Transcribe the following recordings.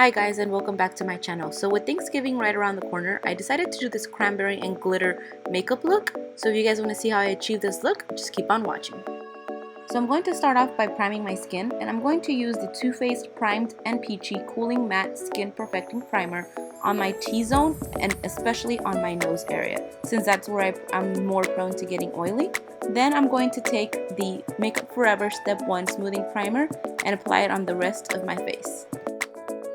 Hi guys, and welcome back to my channel. So with Thanksgiving right around the corner, I decided to do this cranberry and glitter makeup look. So if you guys want to see how I achieve this look, just keep on watching. So I'm going to start off by priming my skin, and I'm going to use the Too Faced Primed and Peachy Cooling Matte Skin Perfecting Primer on my T-zone and especially on my nose area, since that's where I'm more prone to getting oily. Then I'm going to take the Makeup Forever Step 1 Smoothing Primer and apply it on the rest of my face.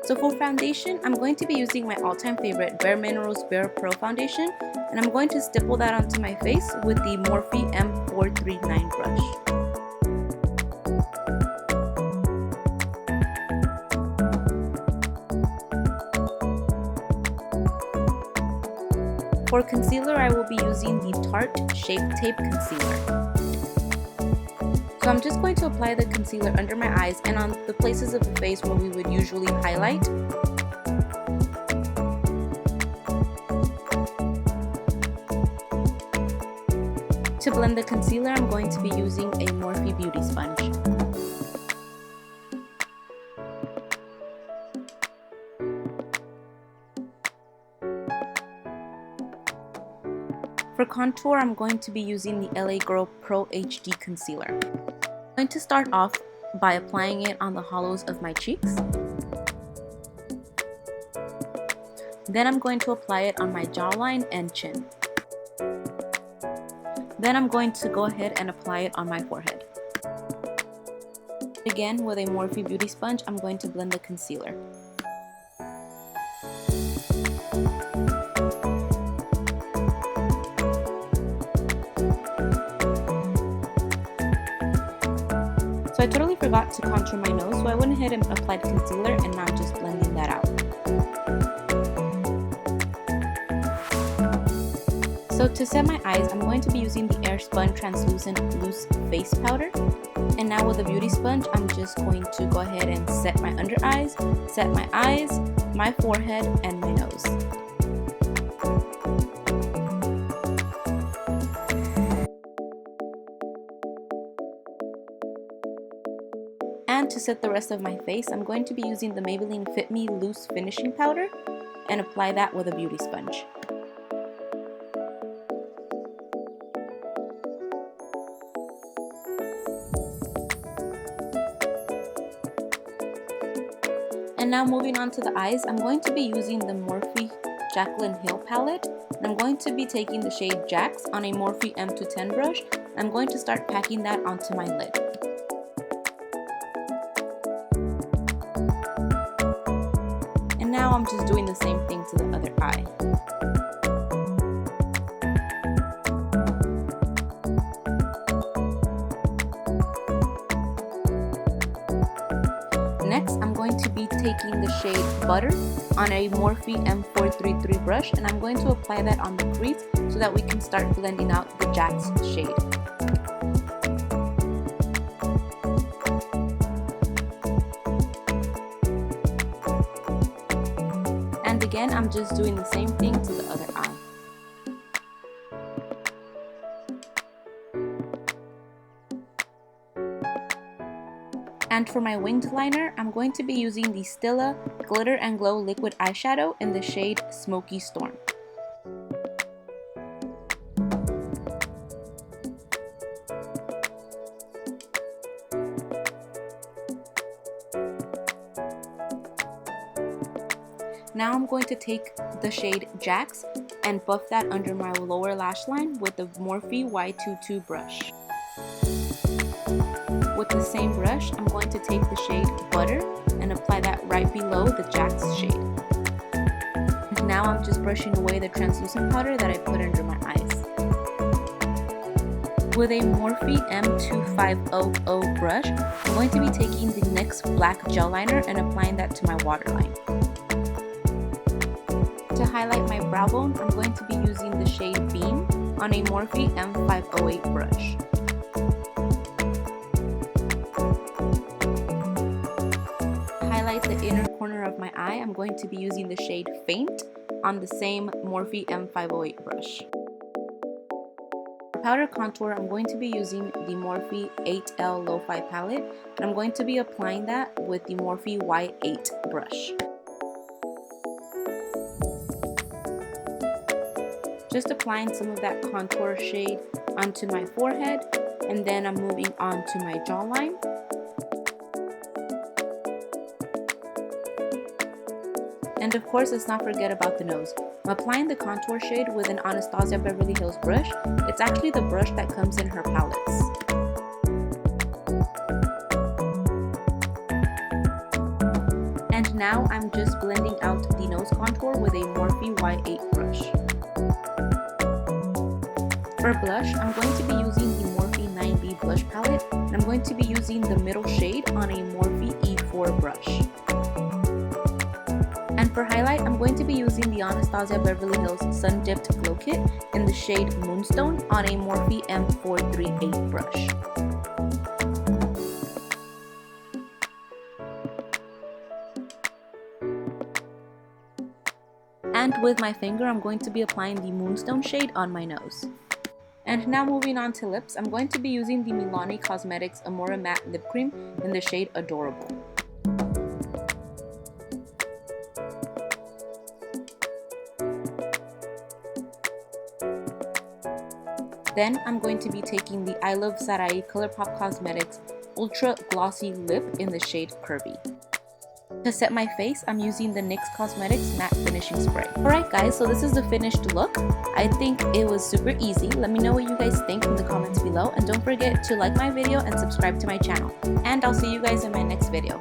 So for foundation, I'm going to be using my all-time favorite Bare Minerals Bare Pro Foundation, and I'm going to stipple that onto my face with the Morphe M439 brush. For concealer, I will be using the Tarte Shape Tape Concealer. So I'm just going to apply the concealer under my eyes and on the places of the face where we would usually highlight. To blend the concealer, I'm going to be using a Morphe Beauty Sponge. For contour, I'm going to be using the LA Girl Pro HD Concealer. I'm going to start off by applying it on the hollows of my cheeks. Then I'm going to apply it on my jawline and chin. Then I'm going to go ahead and apply it on my forehead. Again, with a Morphe Beauty Sponge, I'm going to blend the concealer. So I totally forgot to contour my nose, so I went ahead and applied concealer, and now I'm just blending that out. So to set my eyes, I'm going to be using the Airspun Translucent Loose Face Powder. And now with a beauty sponge, I'm just going to go ahead and set my under eyes, set my eyes, my forehead, and my nose. And to set the rest of my face, I'm going to be using the Maybelline Fit Me Loose Finishing Powder and apply that with a beauty sponge. And now moving on to the eyes, I'm going to be using the Morphe Jaclyn Hill palette. And I'm going to be taking the shade Jax on a Morphe M210 brush. I'm going to start packing that onto my lid. And now I'm just doing the same thing to the other eye. Next, I'm going to be taking the shade Butter on a Morphe M433 brush, and I'm going to apply that on the crease so that we can start blending out the Jax shade. And again, I'm just doing the same thing to the other eye. And for my winged liner, I'm going to be using the Stila Glitter and Glow Liquid Eyeshadow in the shade Smoky Storm. Now I'm going to take the shade Jax and buff that under my lower lash line with the Morphe Y22 brush. With the same brush, I'm going to take the shade Butter and apply that right below the Jax shade. Now I'm just brushing away the translucent powder that I put under my eyes. With a Morphe M2500 brush, I'm going to be taking the NYX Black Gel Liner and applying that to my waterline. To highlight my brow bone, I'm going to be using the shade Beam on a Morphe M508 brush. To highlight the inner corner of my eye, I'm going to be using the shade Faint on the same Morphe M508 brush. For powder contour, I'm going to be using the Morphe 8L Lo-Fi palette, and I'm going to be applying that with the Morphe Y8 brush. Just applying some of that contour shade onto my forehead, and then I'm moving on to my jawline. And of course, let's not forget about the nose. I'm applying the contour shade with an Anastasia Beverly Hills brush. It's actually the brush that comes in her palettes. And now I'm just blending out the nose contour with a Morphe Y8 brush. For blush, I'm going to be using the Morphe 9B blush palette, and I'm going to be using the middle shade on a Morphe E4 brush. And for highlight, I'm going to be using the Anastasia Beverly Hills Sun Dipped Glow Kit in the shade Moonstone on a Morphe M438 brush. And with my finger, I'm going to be applying the Moonstone shade on my nose. And now moving on to lips, I'm going to be using the Milani Cosmetics Amore Matte Lip Cream in the shade Adorable. Then I'm going to be taking the I Love Sarai ColourPop Cosmetics Ultra Glossy Lip in the shade Curvy. To set my face, I'm using the NYX Cosmetics Matte Finishing Spray. Alright guys, so this is the finished look. I think it was super easy. Let me know what you guys think in the comments below, and don't forget to like my video and subscribe to my channel. And I'll see you guys in my next video.